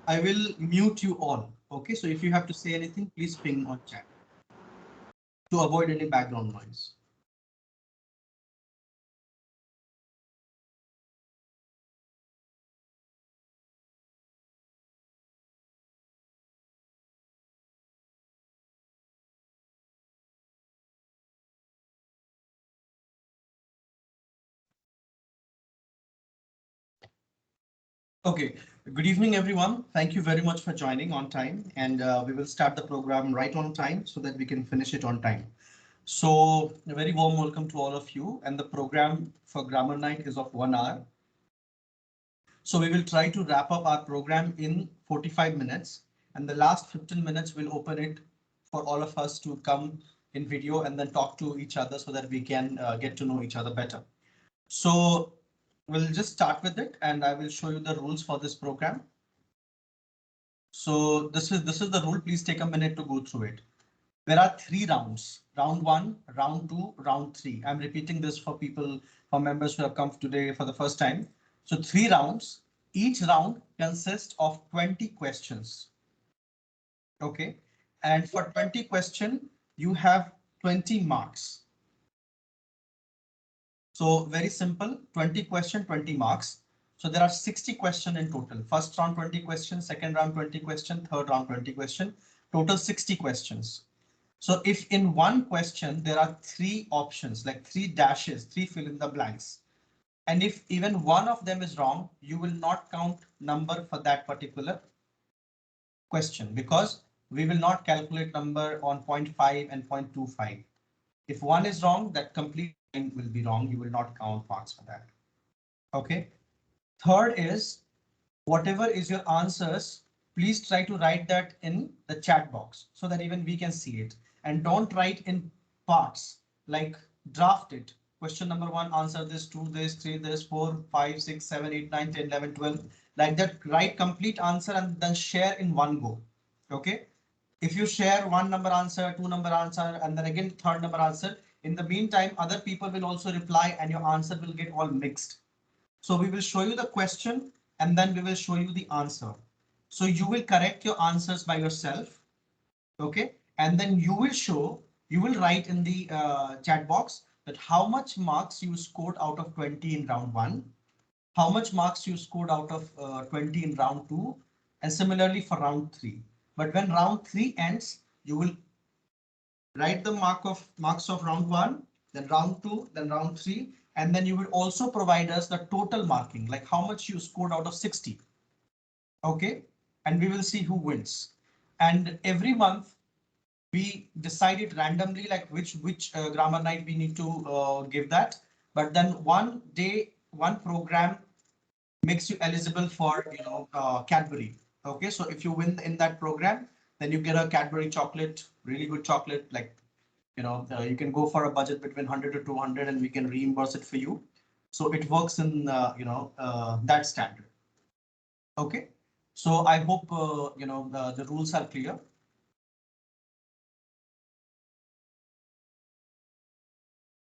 I will mute you all. Okay, so if you have to say anything, please ping on chat to avoid any background noise. Okay, good evening, everyone. Thank you very much for joining on time, and we will start the program right on time so that we can finish it on time. So, a very warm welcome to all of you, and the program for Grammar Night is of 1 hour. So we will try to wrap up our program in 45 minutes, and the last 15 minutes will open it for all of us to come in video and then talk to each other so that we can get to know each other better. So we'll just start with it, and I will show you the rules for this program. So this is the rule. Please take a minute to go through it. There are 3 rounds: round 1, round 2, round 3. I'm repeating this for people, for members who have come today for the first time. So 3 rounds. Each round consists of 20 questions. OK, and for 20 question, you have 20 marks. So very simple, 20 question, 20 marks. So there are 60 questions in total. First round 20 questions, second round 20 question, third round 20 question, total 60 questions. So if in one question there are 3 options, like 3 dashes, 3 fill in the blanks, and if even one of them is wrong, you will not count number for that particular question, because we will not calculate number on 0.5 and 0.25. If one is wrong, that complete line will be wrong. You will not count marks for that. OK. Third is, whatever is your answers, please try to write that in the chat box so that even we can see it. And don't write in parts, like draft it. Question number 1, answer this, 2, this, 3, this, 4, 5, 6, 7, 8, 9, 10, 11, 12. Like that, write complete answer and then share in one go. OK. If you share 1 number answer, 2 number answer, and then again third number answer, in the meantime, other people will also reply and your answer will get all mixed. So we will show you the question and then we will show you the answer. So you will correct your answers by yourself. OK, and then you will write in the chat box that how much marks you scored out of 20 in round 1, how much marks you scored out of 20 in round 2, and similarly for round 3. But when round 3 ends, you will write the marks of round 1, then round 2, then round 3, and then you will also provide us the total marking, like how much you scored out of 60. OK, and we will see who wins. And every month we decide it randomly, like which grammar night we need to give that. But then one day, one program makes you eligible for Cadbury. OK, so if you win in that program, then you get a Cadbury chocolate, really good chocolate, like you can go for a budget between 100 to 200 and we can reimburse it for you. So it works in that standard. OK, so I hope the rules are clear.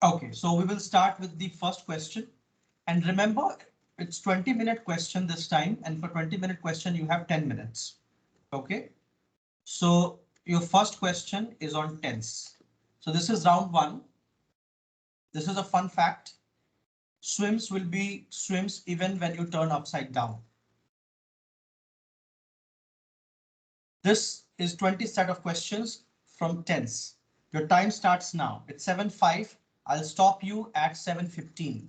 OK, so we will start with the first question. And remember, it's 20-minute question this time. And for 20-minute question, you have 10 minutes. OK, so your first question is on tense. So this is round 1. This is a fun fact. Swims will be swims even when you turn upside down. This is 20 set of questions from tense. Your time starts now. It's 7:05. I'll stop you at 7:15.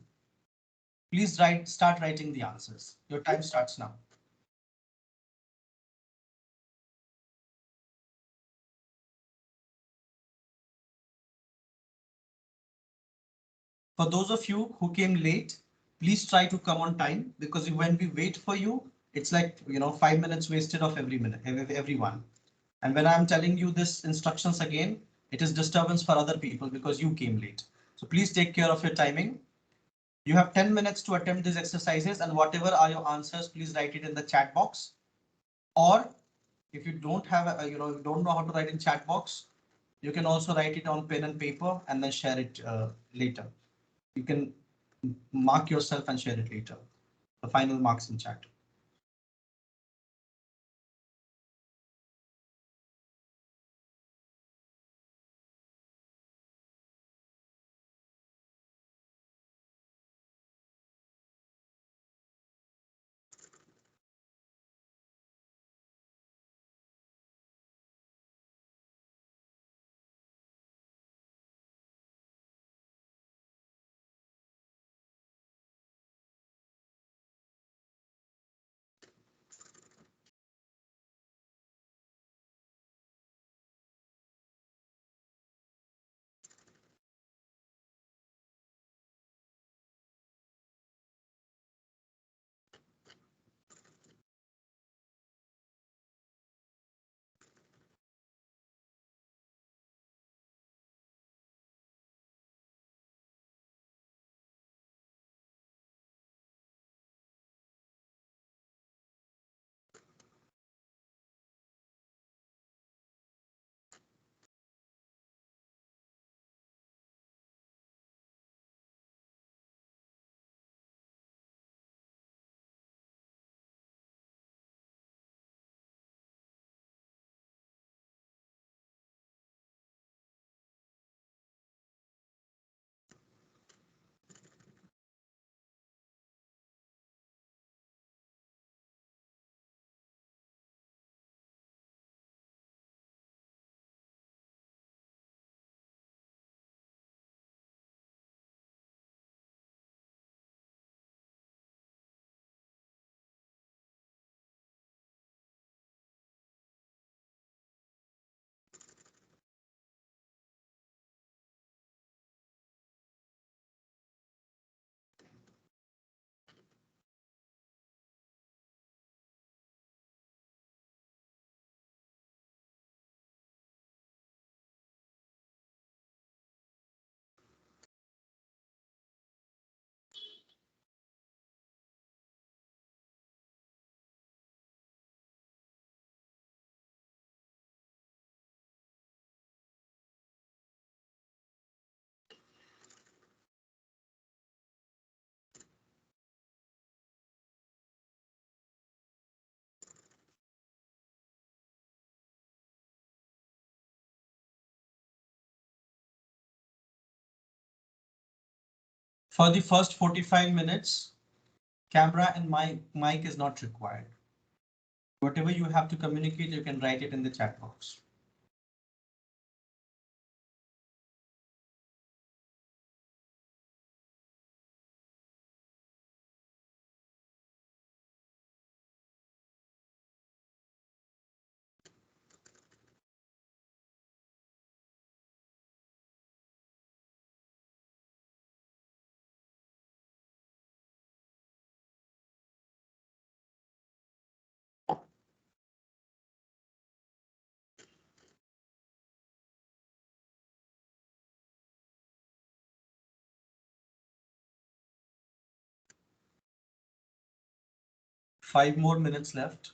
Please start writing the answers. Your time starts now. For those of you who came late, please try to come on time, because when we wait for you, it's like 5 minutes wasted of everyone. And when I'm telling you this instructions again, it is disturbance for other people because you came late. So please take care of your timing. You have 10 minutes to attempt these exercises, and whatever are your answers, please write it in the chat box. Or if you don't have you don't know how to write in chat box, you can also write it on pen and paper and then share it later. You can mark yourself and share it later. The final marks in chat. For the first 45 minutes, camera and mic is not required. Whatever you have to communicate, you can write it in the chat box. Five more minutes left.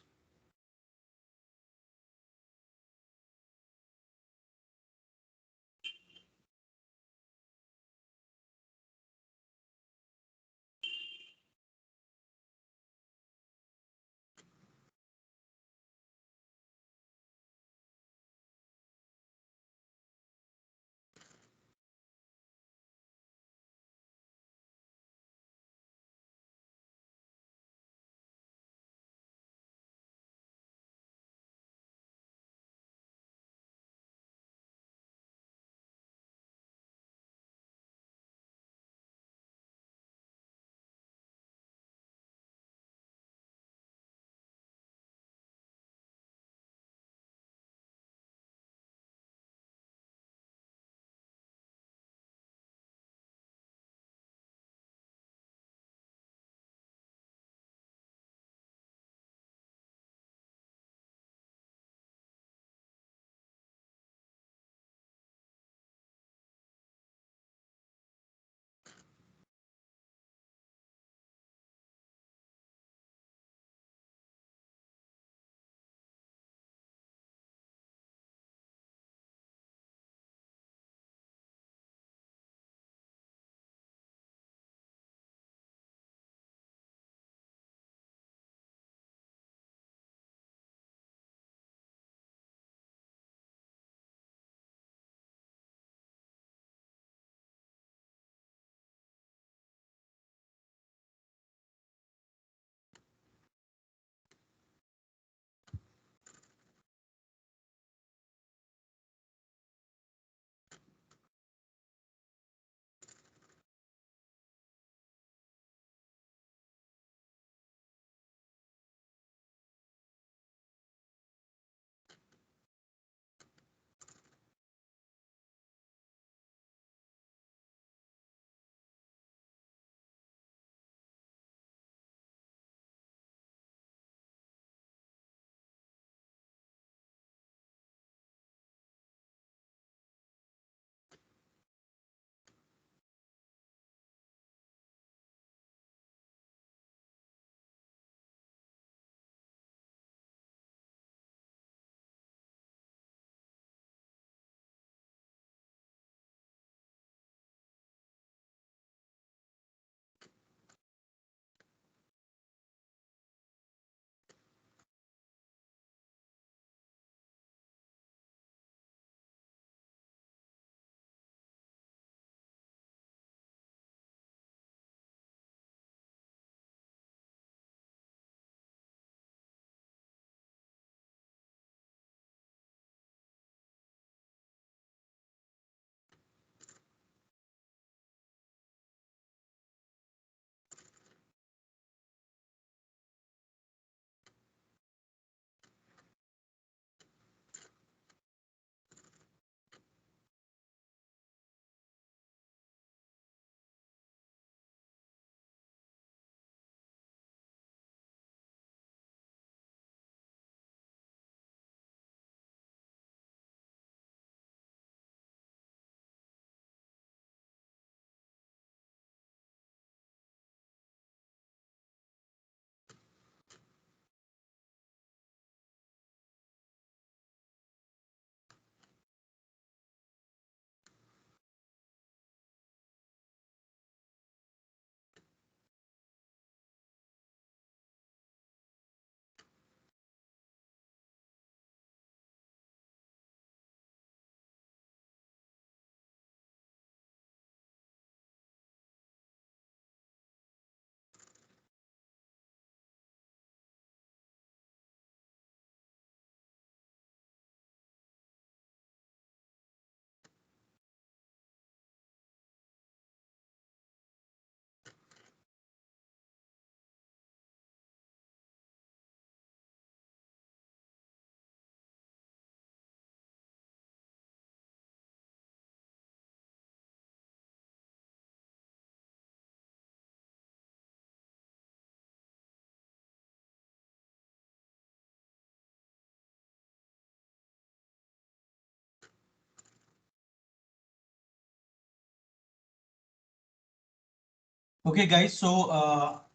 Okay, guys, so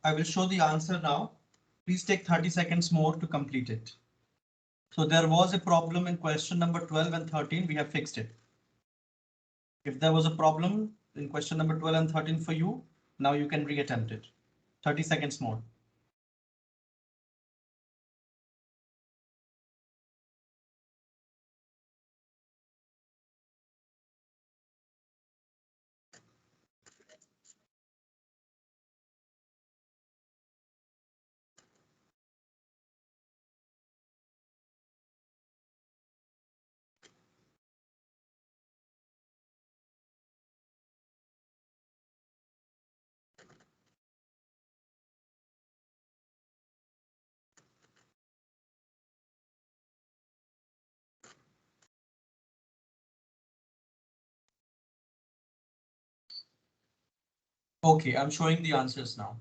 I will show the answer now. Please take 30 seconds more to complete it. So there was a problem in question number 12 and 13. We have fixed it. If there was a problem in question number 12 and 13 for you, now you can reattempt it. 30 seconds more. Okay, I'm showing the answers now.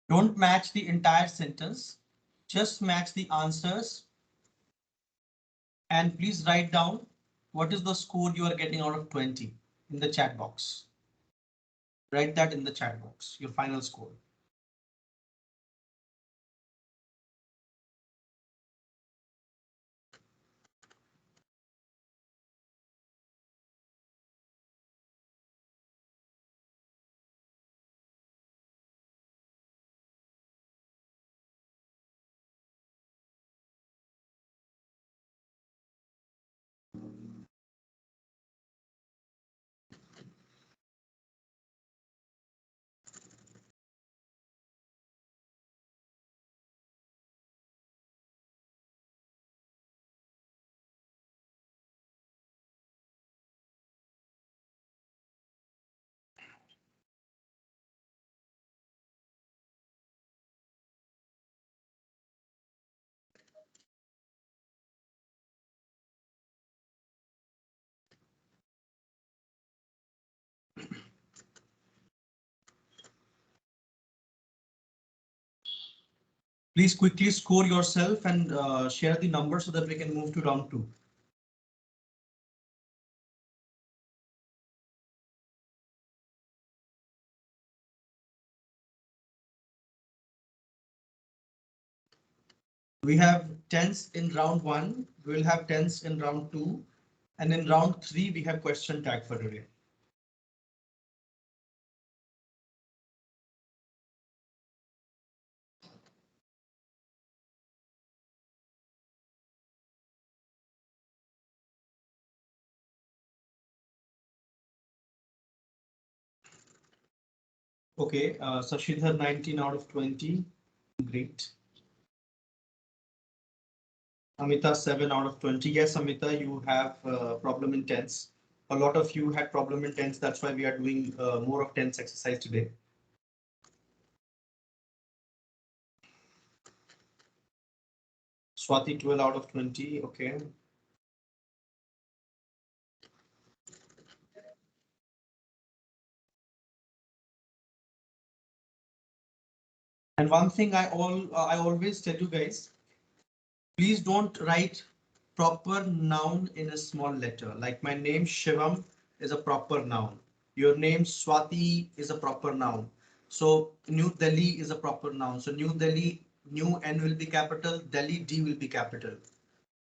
Don't match the entire sentence, just match the answers. And please write down what is the score you are getting out of 20 in the chat box. Write that in the chat box, your final score. Please quickly score yourself and share the number so that we can move to round 2. We have tens in round 1, we will have tens in round 2, and in round 3 we have question tag for today. Okay, Sashidhar 19 out of 20. Great. Amita 7 out of 20. Yes, Amita, you have problem in tens. A lot of you had problem in tens. That's why we are doing more of tens exercise today. Swati 12 out of 20. Okay. And one thing I always tell you guys, please don't write proper noun in a small letter. Like my name Shivam is a proper noun. Your name Swati is a proper noun. So New Delhi is a proper noun. So New Delhi, New N will be capital, Delhi D will be capital.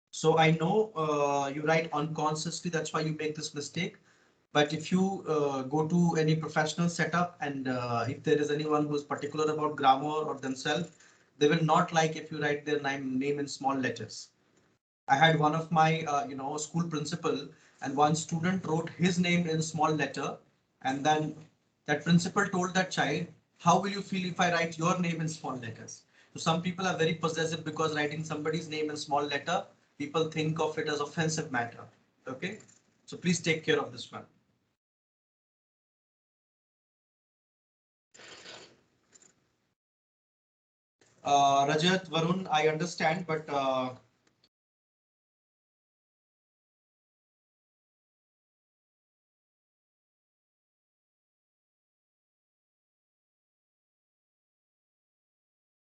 So I know you write unconsciously, that's why you make this mistake. But if you go to any professional setup and if there is anyone who is particular about grammar or themselves, they will not like if you write their name in small letters. I had one of my, school principal, and one student wrote his name in small letter, and then that principal told that child, how will you feel if I write your name in small letters? So some people are very possessive because writing somebody's name in small letter, people think of it as offensive matter. Okay, so please take care of this one. Rajat, Varun, I understand, but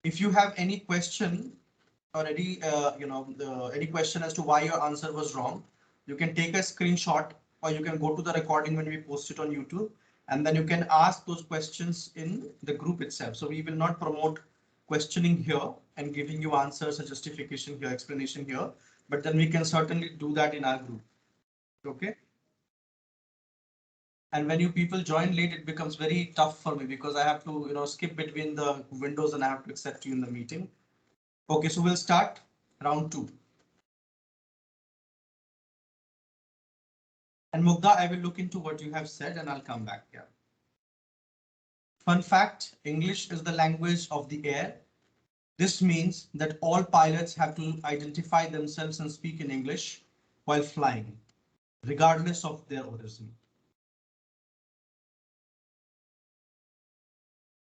if you have any question or any question as to why your answer was wrong, you can take a screenshot or you can go to the recording when we post it on YouTube and then you can ask those questions in the group itself. So we will not promote questioning here and giving you answers or justification here, explanation here, but then we can certainly do that in our group. Okay. And when you people join late, it becomes very tough for me because I have to, skip between the windows and I have to accept you in the meeting. Okay, so we'll start round 2. And Mugdha, I will look into what you have said and I'll come back here. Fun fact, English is the language of the air. This means that all pilots have to identify themselves and speak in English while flying, regardless of their origin.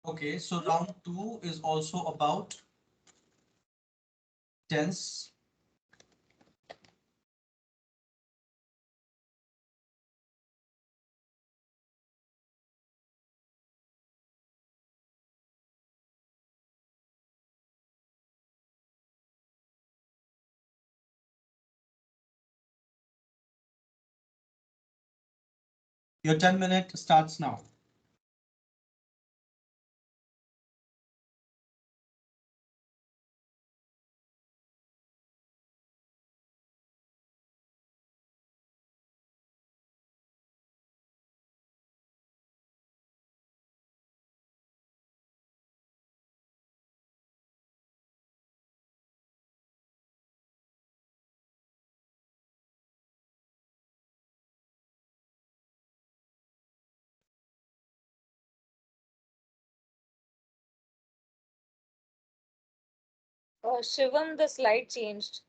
Okay, so round 2 is also about tense. Your 10-minute starts now. Shivam, the slide changed.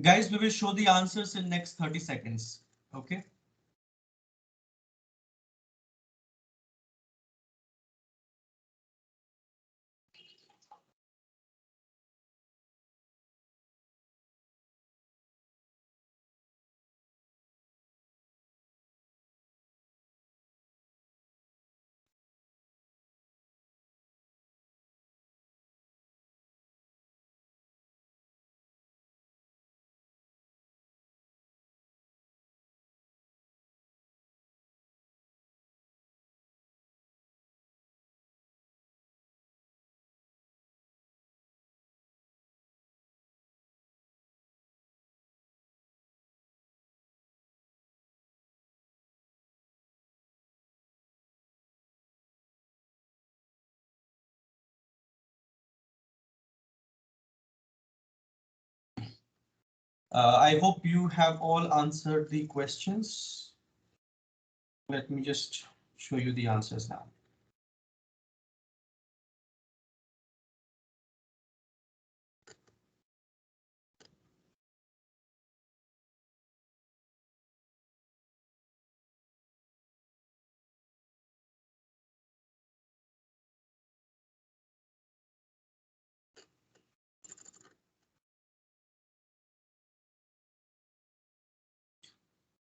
Guys, we will show the answers in next 30 seconds. Okay. I hope you have all answered the questions. Let me just show you the answers now.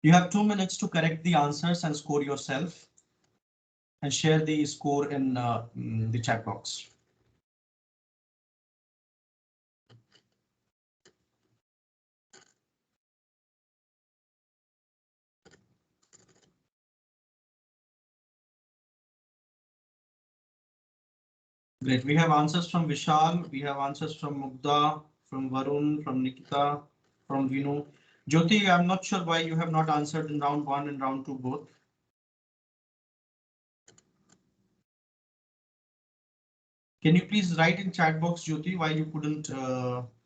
You have 2 minutes to correct the answers and score yourself and share the score in the chat box. Great. We have answers from Vishal. We have answers from Mugda, from Varun, from Nikita, from Vinu. Jyoti, I'm not sure why you have not answered in round 1 and round 2 both. Can you please write in chat box, Jyoti, why you couldn't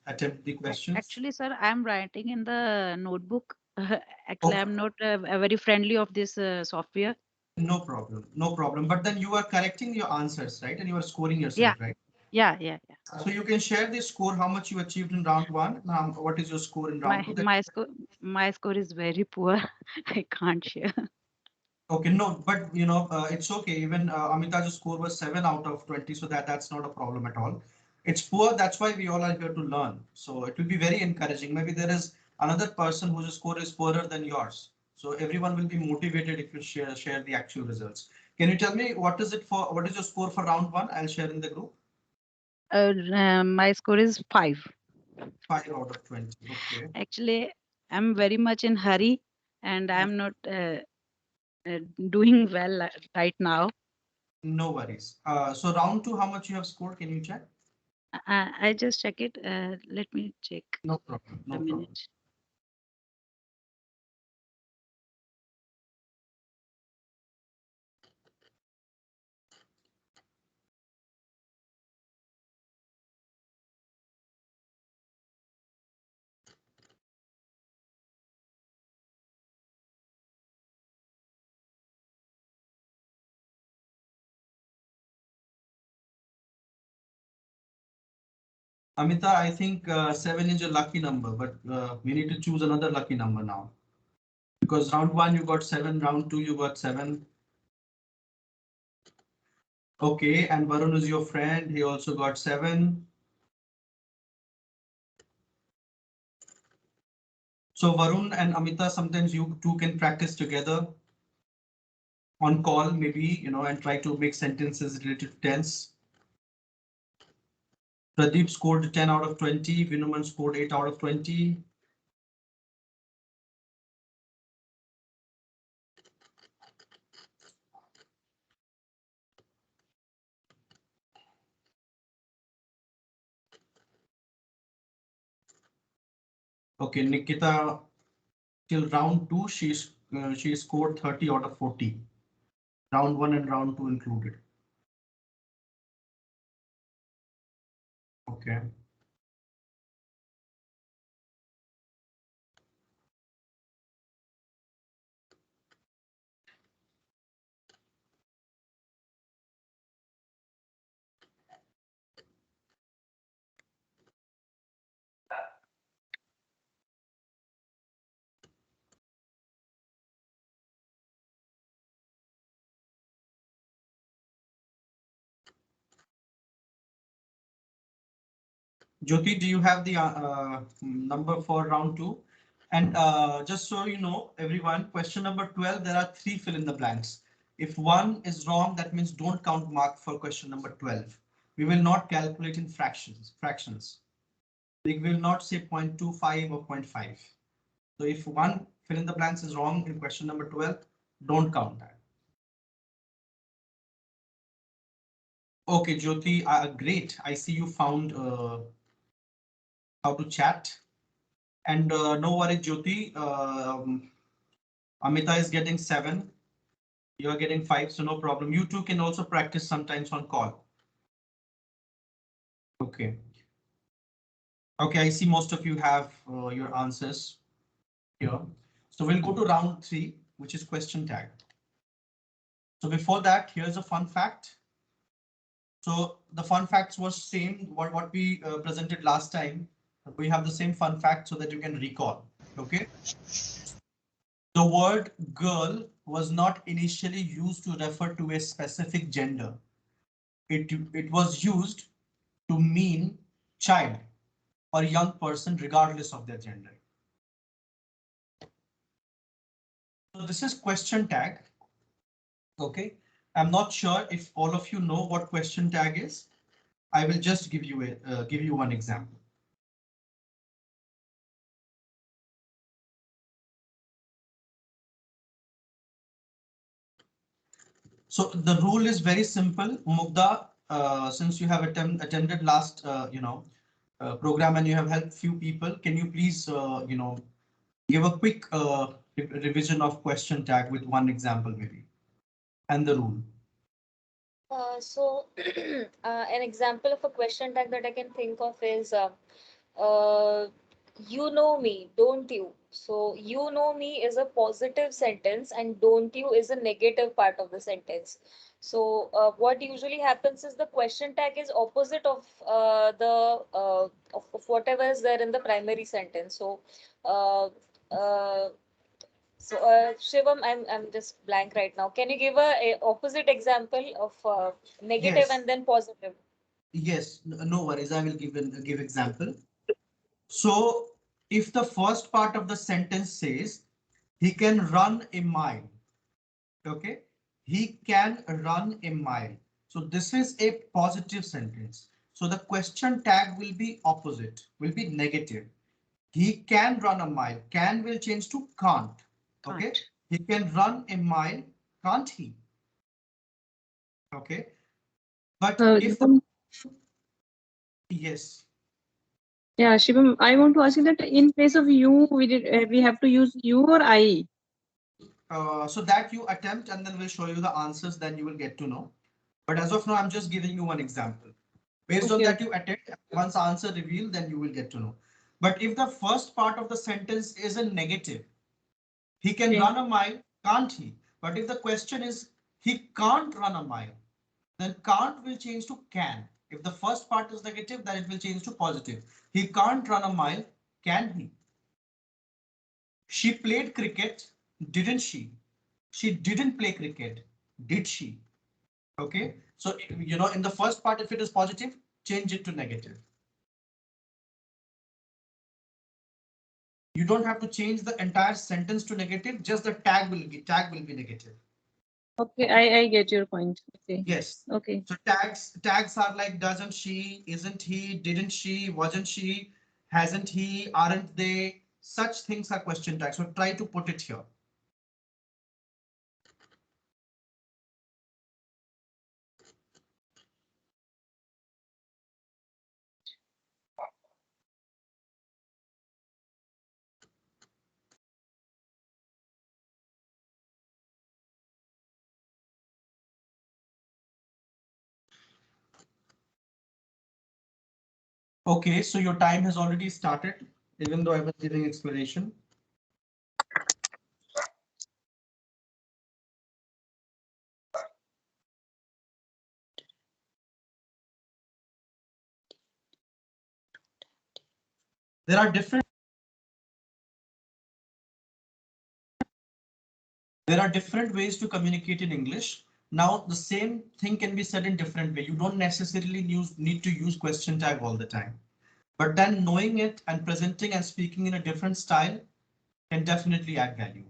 attempt the questions? Actually, sir, I'm writing in the notebook. Actually, Okay. I'm not very friendly of this software. No problem. No problem. But then you are correcting your answers, right? And you are scoring Yeah, yourself, right? yeah. So you can share the score, how much you achieved in round 1, and what is your score in round 2. My score is very poor. I can't share. Okay, no, but it's okay. Even Amitabh's score was 7 out of 20, so that's not a problem at all. It's poor, that's why we all are here to learn. So it will be very encouraging. Maybe there is another person whose score is poorer than yours. So everyone will be motivated if you share the actual results. Can you tell me what is it for? What is your score for round 1? I'll share in the group. My score is 5. 5 out of 20. Okay, Actually, I'm very much in hurry, and no, I'm not doing well right now. no worries. So round 2, how much you have scored? Can you check? I just check it. Let me check No problem. a No problem. minute. Amita, I think 7 is your lucky number, but we need to choose another lucky number now. Because round 1 you got 7, round 2 you got 7. Okay, and Varun is your friend, he also got 7. So Varun and Amita, sometimes you two can practice together on call, maybe, and try to make sentences related to tense. Pradeep scored 10 out of 20, Vinuman scored 8 out of 20. Okay, Nikita, till round 2, she scored 30 out of 40. Round 1 and round 2 included. Okay. Jyoti, do you have the number for round 2? And just so you know, everyone, question number 12, there are 3 fill in the blanks. If one is wrong, that means don't count mark for question number 12. We will not calculate in fractions. We will not say 0.25 or 0.5. So if one fill in the blanks is wrong in question number 12, don't count that. Okay, Jyoti, great. I see you found how to chat. And no worry, Jyoti. Amita is getting 7. You are getting 5, so no problem. You two can also practice sometimes on call. Okay. Okay, I see most of you have your answers here. So we'll go to round 3, which is question tag. So before that, here's a fun fact. So the fun facts was same what we presented last time. We have the same fun fact so that you can recall. OK. The word girl was not initially used to refer to a specific gender. It was used to mean child or young person regardless of their gender. So this is question tag. OK, I'm not sure if all of you know what question tag is. I will just give you one example. So the rule is very simple. Mugda, since you have attended last, program and you have helped few people, can you please, give a quick revision of question tag with one example maybe, and the rule. So an example of a question tag that I can think of is uh, you know me, don't you? So you know me is a positive sentence and don't you is a negative part of the sentence. So what usually happens is the question tag is opposite of of whatever is there in the primary sentence. So uh, uh, Shivam, I'm just blank right now. Can you give a opposite example of negative Yes, and then positive? yes, no worries. I will give example. So if the first part of the sentence says he can run a mile, okay, he can run a mile. So this is a positive sentence. So the question tag will be opposite, will be negative. He can run a mile. Can will change to can't. Okay, Can't. he can run a mile, can't he? Okay, but if the Shivam, yes. yeah, Shivam, I want to ask you that in place of you, we have to use you or I. So that you attempt and then we'll show you the answers, then you will get to know. But as of now, I'm just giving you one example. Based on Okay, that, okay. you attempt, once answer revealed, then you will get to know. But if the first part of the sentence is a negative, he can Okay. run a mile, can't he? But if the question is he can't run a mile, then can't will change to can. If the first part is negative, then it will change to positive. He can't run a mile, can he? She played cricket, didn't she? She didn't play cricket, did she? Okay, so in the first part, if it is positive, change it to negative. You don't have to change the entire sentence to negative, just the tag will be negative. Okay, I get your point. Okay. Yes. Okay. So tags are like doesn't she, isn't he, didn't she, wasn't she, hasn't he, aren't they? Such things are question tags. So try to put it here. Okay, so your time has already started, even though I was giving explanation. There are different ways to communicate in English. Now, the same thing can be said in different way. You don't necessarily need to use question tag all the time. but then knowing it and presenting and speaking in a different style can definitely add value.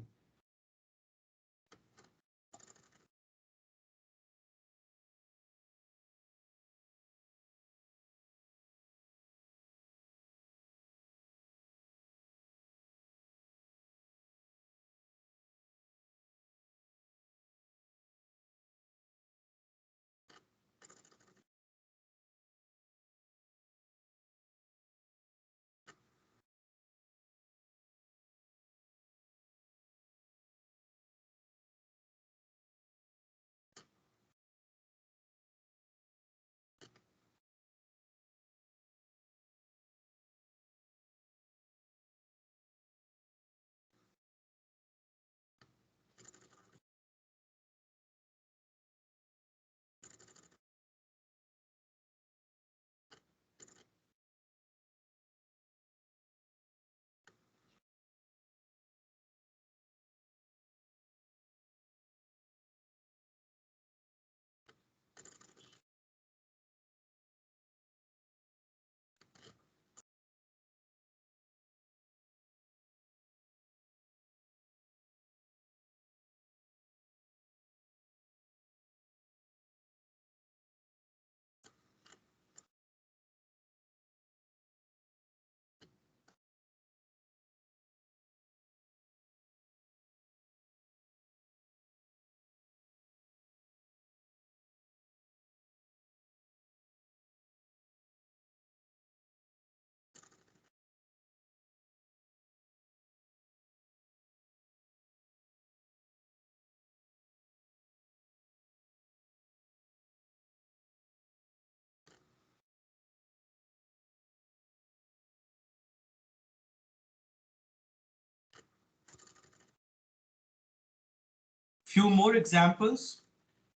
Few more examples.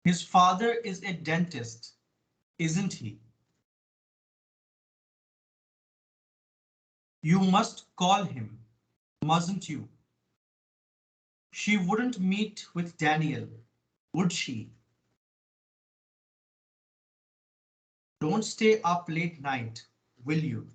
His father is a dentist, isn't he? You must call him, mustn't you? She wouldn't meet with Daniel, would she? Don't stay up late night, will you?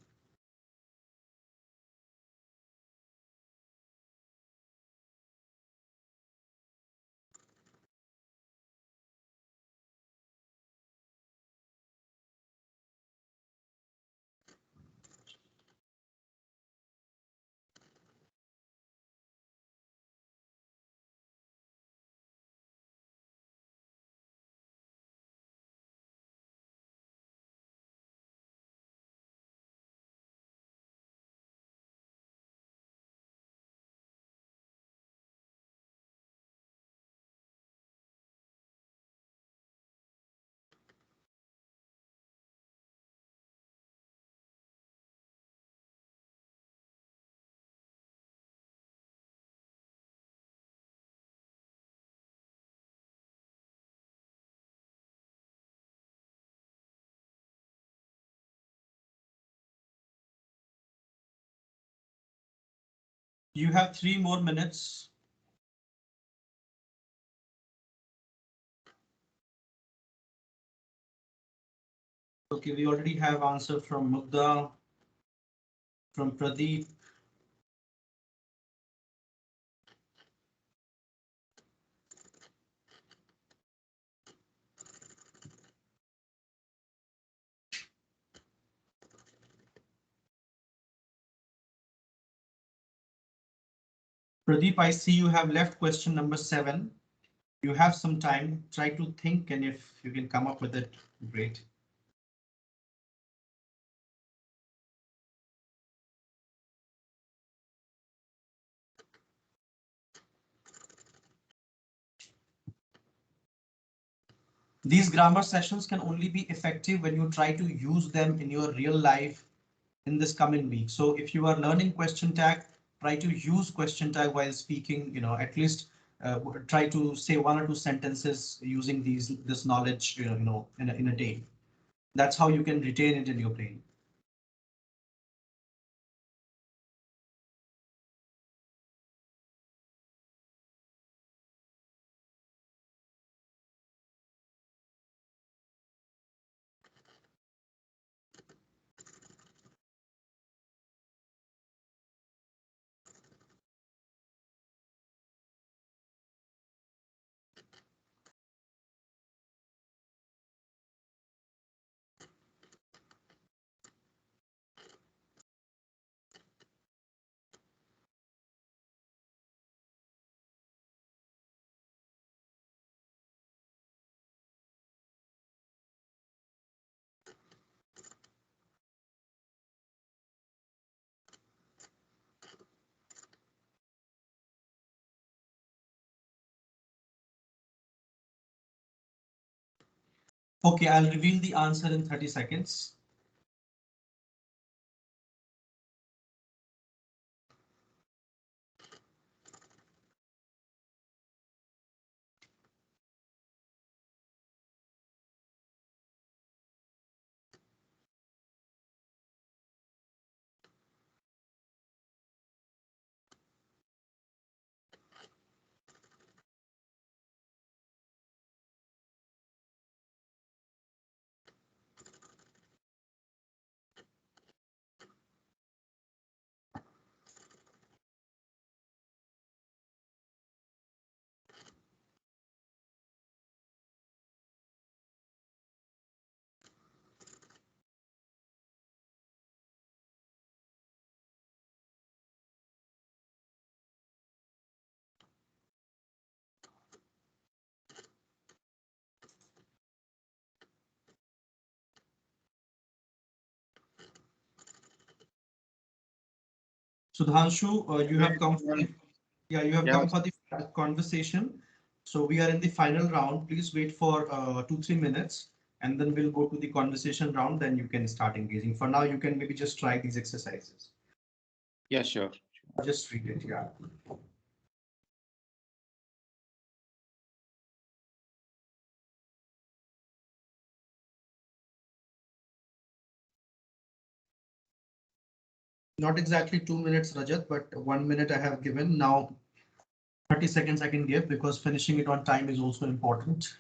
You have 3 more minutes. Okay, we already have answer from Mugda, from Pradeep. Pradeep, I see you have left question number 7. You have some time. Try to think, and if you can come up with it, great. These grammar sessions can only be effective when you try to use them in your real life in this coming week. So if you are learning question tag, try to use question tag while speaking, at least try to say 1 or 2 sentences using this knowledge, in a day. That's how you can retain it in your brain. Okay, I'll reveal the answer in 30 seconds. Sudhanshu, you have come for the, yeah, you have Yeah, come for the conversation. So we are in the final round. Please wait for 2-3 minutes and then we'll go to the conversation round. Then you can start engaging. For now, you can maybe just try these exercises. yeah, sure. Just read it, yeah. Not exactly 2 minutes, Rajat, but 1 minute I have given. Now 30 seconds I can give because finishing it on time is also important.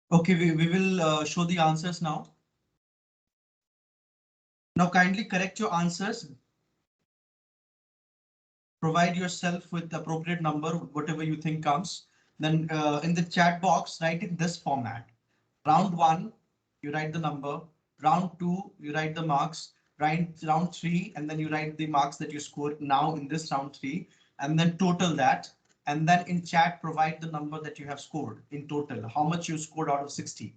Okay, we will show the answers now. Now kindly correct your answers. Provide yourself with the appropriate number, whatever you think comes. Then in the chat box, write in this format. Round one, you write the number. Round two, you write the marks. Round three, and then you write the marks that you scored now in this round three, and then total that. And then in chat, provide the number that you have scored in total, how much you scored out of 60.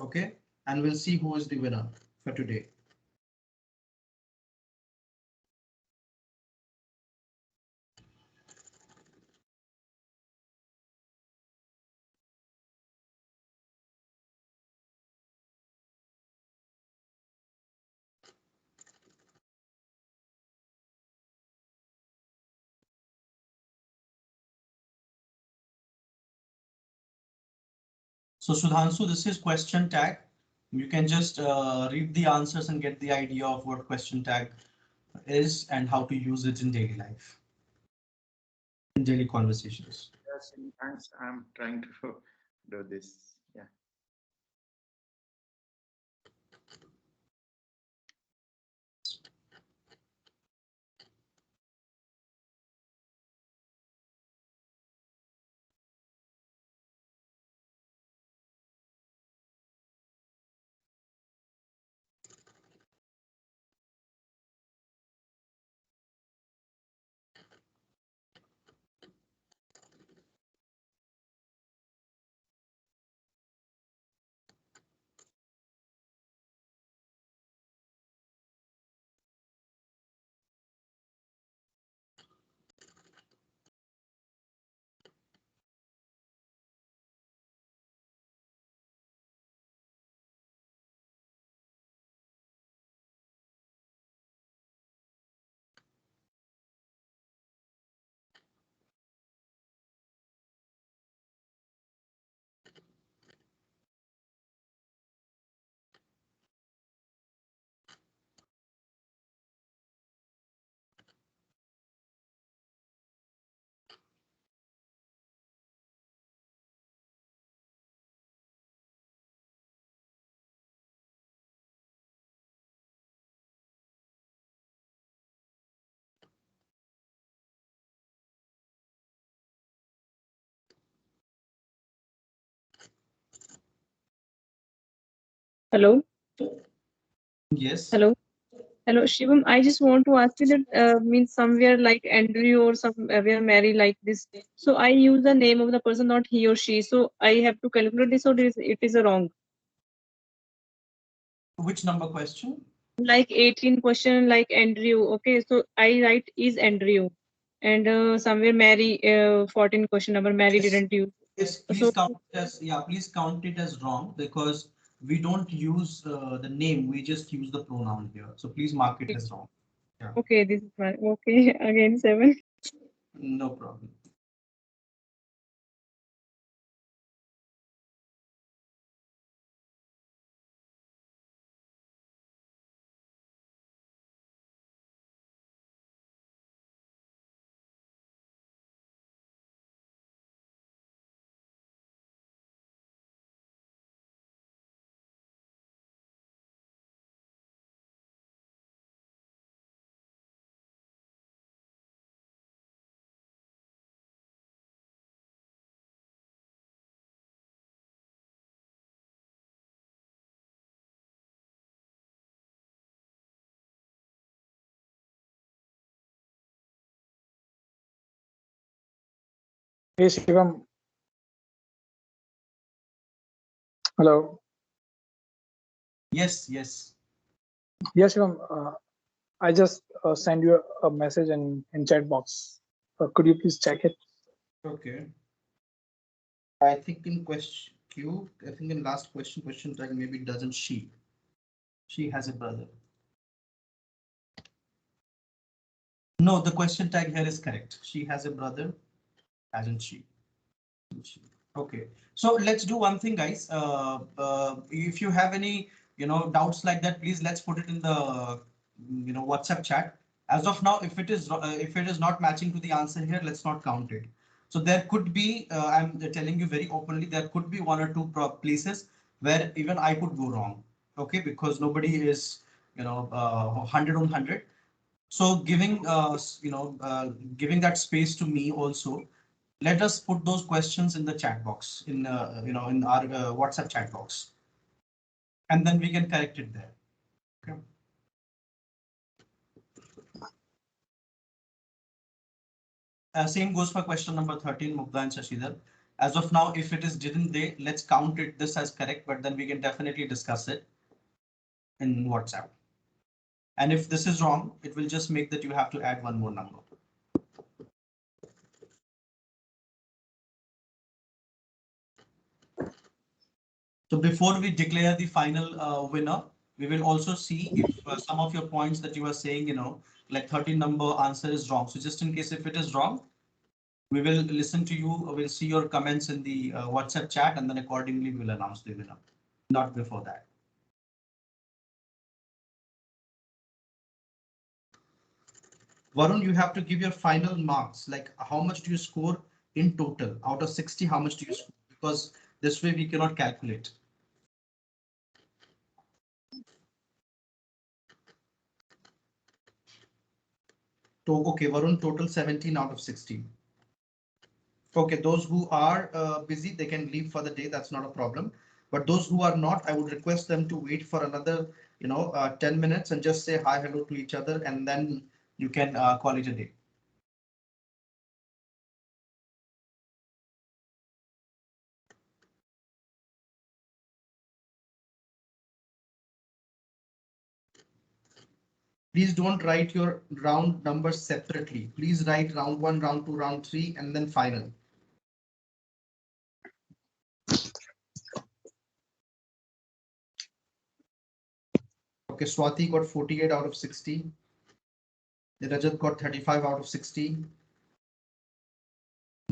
Okay, and we'll see who is the winner for today. So Sudhanshu, this is question tag. You can just read the answers and get the idea of what question tag is and how to use it in daily life, in daily conversations. Yes, thanks. I'm trying to do this. Yeah. Hello. Yes. Hello. Hello, Shivam. I just want to ask you that means somewhere like Andrew or somewhere Mary like this. So I use the name of the person, not he or she. So I have to calculate this, or it is a wrong. Which number question? Like 18 question, like Andrew. Okay, so I write is Andrew, and somewhere Mary 14 question number Mary Yes. didn't use. Yes, please So count it as, yeah, please count it as wrong because we don't use the name, we just use the pronoun here. So please mark it as wrong. Yeah, okay, this is my okay again 7. no problem. Hey Shivam, hello. Yes, yes. Yes, Shivam, I just sent you a message in chat box. Could you please check it? Okay. I think in question Q, I think in last question tag maybe doesn't she? She has a brother. No, the question tag here is correct. She has a brother, hasn't she? Okay, so let's do one thing, guys. If you have any, doubts like that, please let's put it in the, WhatsApp chat. As of now, if it is not matching to the answer here, let's not count it. So there could be, I'm telling you very openly, there could be one or two places where even I could go wrong. Okay, because nobody is, 100 on 100. So giving that space to me also, let us put those questions in the chat box in our WhatsApp chat box, and then we can correct it there. Okay. Same goes for question number 13, Mugdha and Shashidhar. As of now, if it is didn't they, let's count it this as correct, but then we can definitely discuss it in WhatsApp. And if this is wrong, it will just make that you have to add one more number. So before we declare the final winner, we will also see if some of your points that you are saying, like 13 number answer is wrong. So just in case if it is wrong, we will listen to you. We'll see your comments in the WhatsApp chat, and then accordingly we'll announce the winner. Not before that. Varun, you have to give your final marks. Like how much do you score in total? Out of 60, how much do you score? Because this way we cannot calculate. Okay, Varun, total 17 out of 60. Okay, those who are busy, they can leave for the day. That's not a problem. But those who are not, I would request them to wait for another, 10 minutes and just say hi, hello to each other, and then you can call it a day. Please don't write your round numbers separately. Please write round 1, round 2, round 3, and then final. Okay, Swati got 48 out of 60. Rajat got 35 out of 60.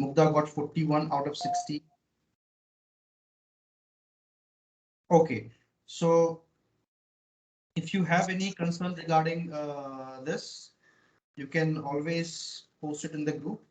Mugdha got 41 out of 60. Okay, so if you have any concern regarding this, you can always post it in the group.